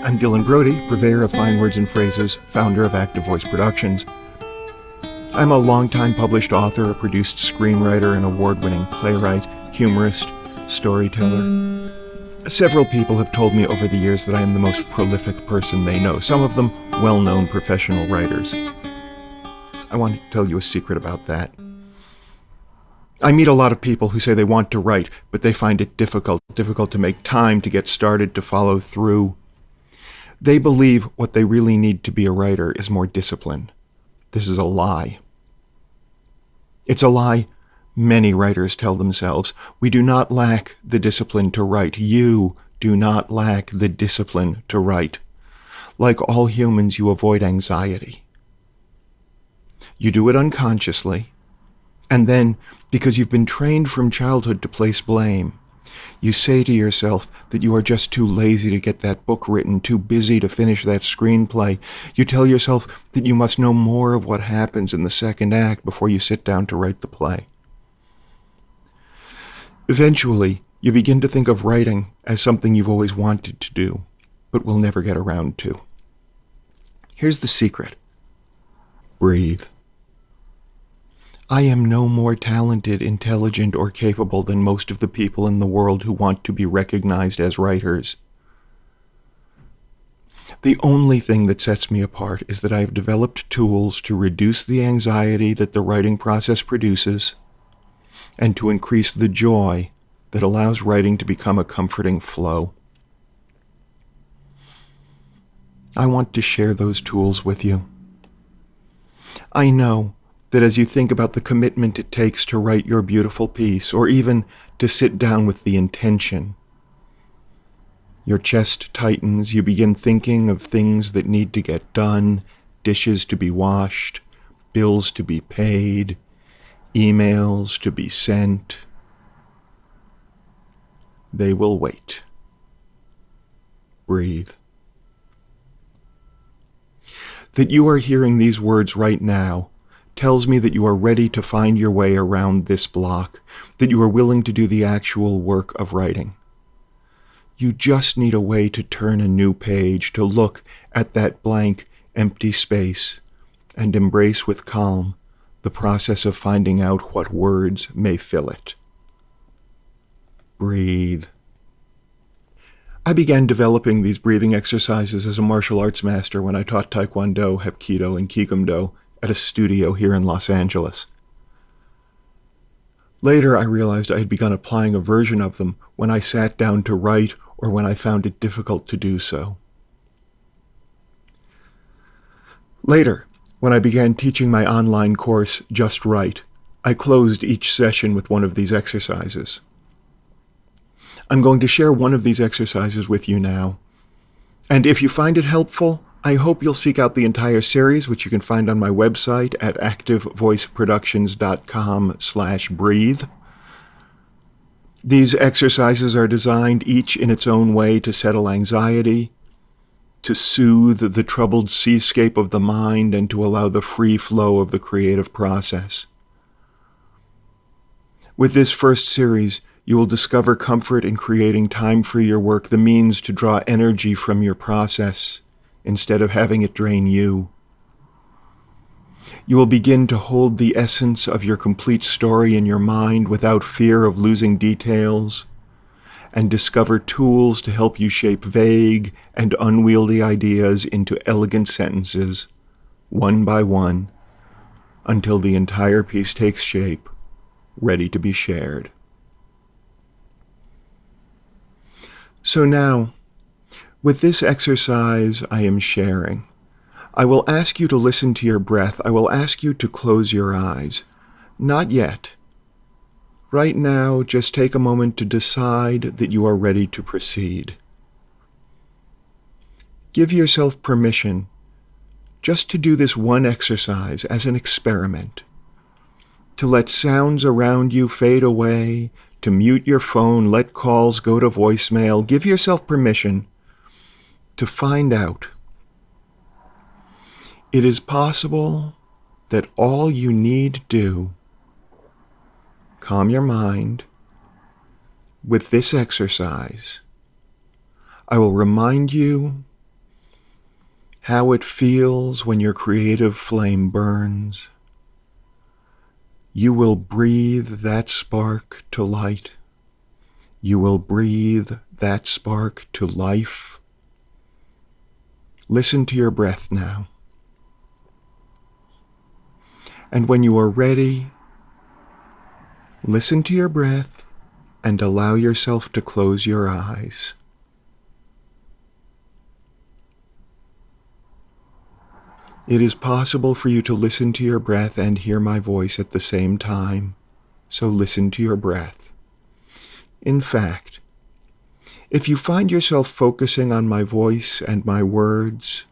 I'm Dylan Brody, purveyor of fine words and phrases, founder of Active Voice Productions. I'm a longtime published author, a produced screenwriter, an award-winning playwright, humorist, storyteller. Several people have told me over the years that I am the most prolific person they know, some of them well-known professional writers. I want to tell you a secret about that. I meet a lot of people who say they want to write, but they find it difficult to make time, to get started, to follow through. They believe what they really need to be a writer is more discipline. This is a lie. It's a lie many writers tell themselves. We do not lack the discipline to write. You do not lack the discipline to write. Like all humans, you avoid anxiety. You do it unconsciously, and then, because you've been trained from childhood to place blame, you say to yourself that you are just too lazy to get that book written, too busy to finish that screenplay. You tell yourself that you must know more of what happens in the second act before you sit down to write the play. Eventually, you begin to think of writing as something you've always wanted to do, but will never get around to. Here's the secret. Breathe. I am no more talented, intelligent, or capable than most of the people in the world who want to be recognized as writers. The only thing that sets me apart is that I have developed tools to reduce the anxiety that the writing process produces and to increase the joy that allows writing to become a comforting flow. I want to share those tools with you. I know that as you think about the commitment it takes to write your beautiful piece, or even to sit down with the intention, your chest tightens, you begin thinking of things that need to get done, dishes to be washed, bills to be paid, emails to be sent. They will wait. Breathe. That you are hearing these words right now tells me that you are ready to find your way around this block, that you are willing to do the actual work of writing. You just need a way to turn a new page, to look at that blank, empty space, and embrace with calm the process of finding out what words may fill it. Breathe. I began developing these breathing exercises as a martial arts master when I taught Taekwondo, Hapkido, and Kikumdo at a studio here in Los Angeles. Later, I realized I had begun applying a version of them when I sat down to write or when I found it difficult to do so. Later, when I began teaching my online course, Just Write, I closed each session with one of these exercises. I'm going to share one of these exercises with you now. And if you find it helpful, I hope you'll seek out the entire series, which you can find on my website at activevoiceproductions.com/breathe. These exercises are designed each in its own way to settle anxiety, to soothe the troubled seascape of the mind, and to allow the free flow of the creative process. With this first series, you will discover comfort in creating time for your work, the means to draw energy from your process instead of having it drain you. You will begin to hold the essence of your complete story in your mind without fear of losing details, and discover tools to help you shape vague and unwieldy ideas into elegant sentences, one by one, until the entire piece takes shape, ready to be shared. So now, with this exercise I am sharing, I will ask you to listen to your breath. I will ask you to close your eyes. Not yet. Right now, just take a moment to decide that you are ready to proceed. Give yourself permission just to do this one exercise as an experiment, to let sounds around you fade away, to mute your phone, let calls go to voicemail. Give yourself permission to find out. It is possible that all you need to do, calm your mind with this exercise. I will remind you how it feels when your creative flame burns. You will breathe that spark to light. You will breathe that spark to life. Listen to your breath now. And when you are ready, listen to your breath and allow yourself to close your eyes. It is possible for you to listen to your breath and hear my voice at the same time, so listen to your breath. In fact, if you find yourself focusing on my voice and my words,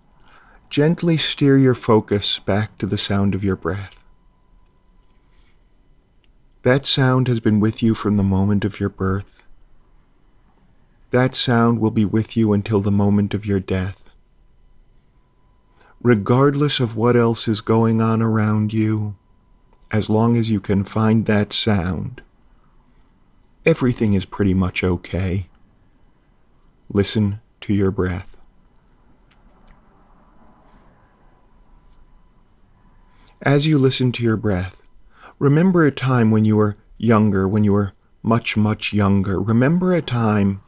gently steer your focus back to the sound of your breath. That sound has been with you from the moment of your birth. That sound will be with you until the moment of your death. Regardless of what else is going on around you, as long as you can find that sound, everything is pretty much okay. Listen to your breath. As you listen to your breath, remember a time when you were younger, when you were much, much younger. Remember a time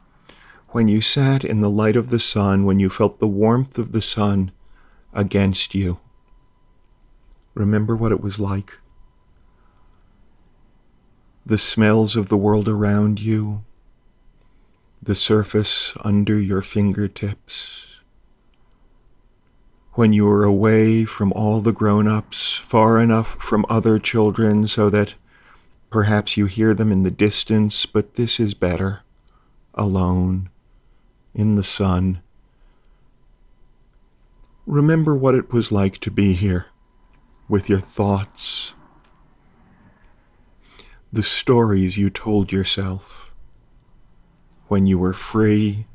when you sat in the light of the sun, when you felt the warmth of the sun against you. Remember what it was like. The smells of the world around you, the surface under your fingertips. When you were away from all the grown-ups, far enough from other children so that perhaps you hear them in the distance, but this is better, alone, in the sun. Remember what it was like to be here, with your thoughts, the stories you told yourself, when you were free,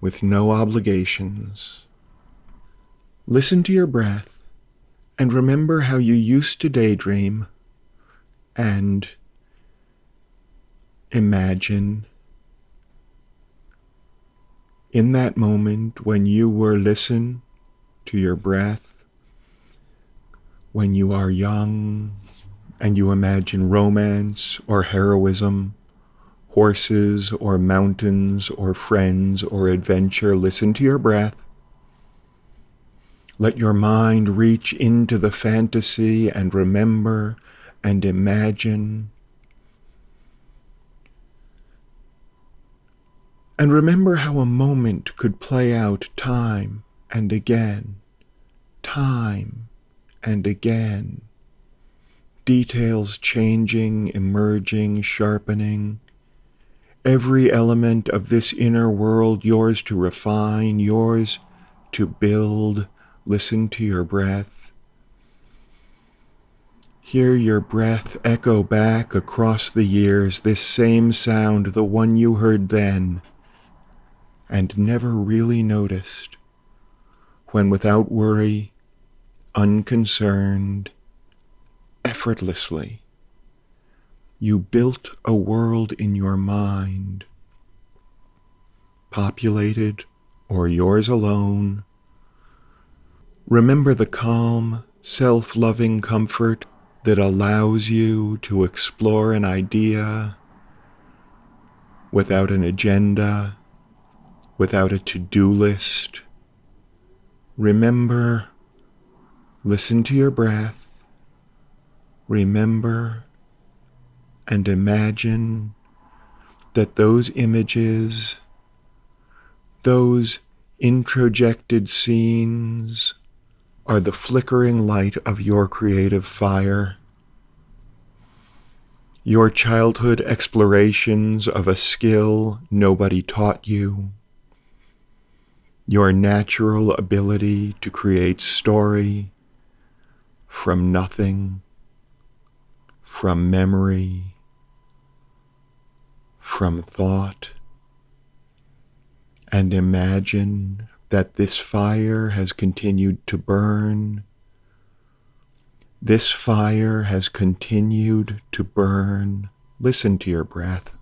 with no obligations. Listen to your breath and remember how you used to daydream and imagine in that moment when you were listen to your breath, when you are young and you imagine romance or heroism, horses or mountains or friends or adventure. Listen to your breath. Let your mind reach into the fantasy and remember and imagine. And remember how a moment could play out time and again, time and again. Details changing, emerging, sharpening. Every element of this inner world yours to refine, yours to build. Listen to your breath. Hear your breath echo back across the years, this same sound, the one you heard then, and never really noticed, when without worry, unconcerned, effortlessly, you built a world in your mind, populated or yours alone. Remember the calm, self-loving comfort that allows you to explore an idea without an agenda, without a to-do list. Remember, listen to your breath. Remember and imagine that those images, those introjected scenes, are the flickering light of your creative fire. Your childhood explorations of a skill nobody taught you. Your natural ability to create story from nothing, from memory, from thought, and imagine that this fire has continued to burn. This fire has continued to burn. Listen to your breath.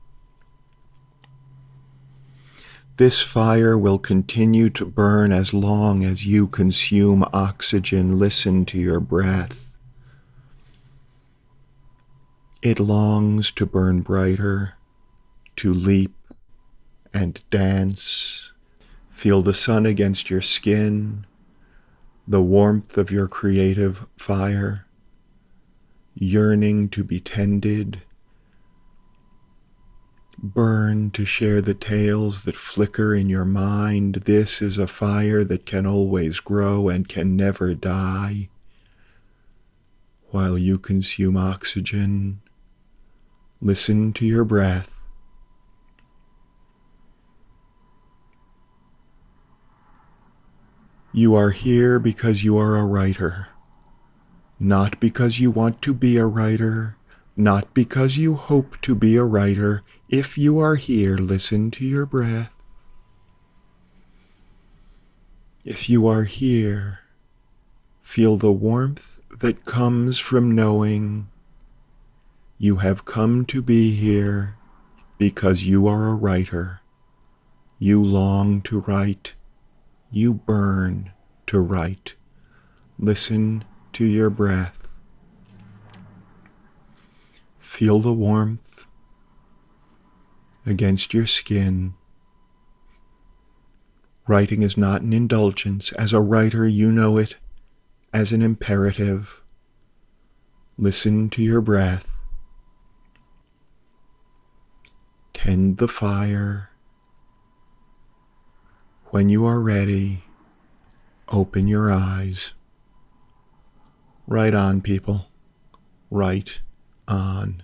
This fire will continue to burn as long as you consume oxygen. Listen to your breath. It longs to burn brighter, to leap and dance. Feel the sun against your skin, the warmth of your creative fire, yearning to be tended. Burn to share the tales that flicker in your mind. This is a fire that can always grow and can never die. While you consume oxygen, listen to your breath. You are here because you are a writer, not because you want to be a writer, not because you hope to be a writer. If you are here, listen to your breath. If you are here, feel the warmth that comes from knowing you have come to be here because you are a writer. You long to write. You burn to write. Listen to your breath. Feel the warmth against your skin. Writing is not an indulgence. As a writer, you know it as an imperative. Listen to your breath. Tend the fire. When you are ready, open your eyes. Write on, people. Write on.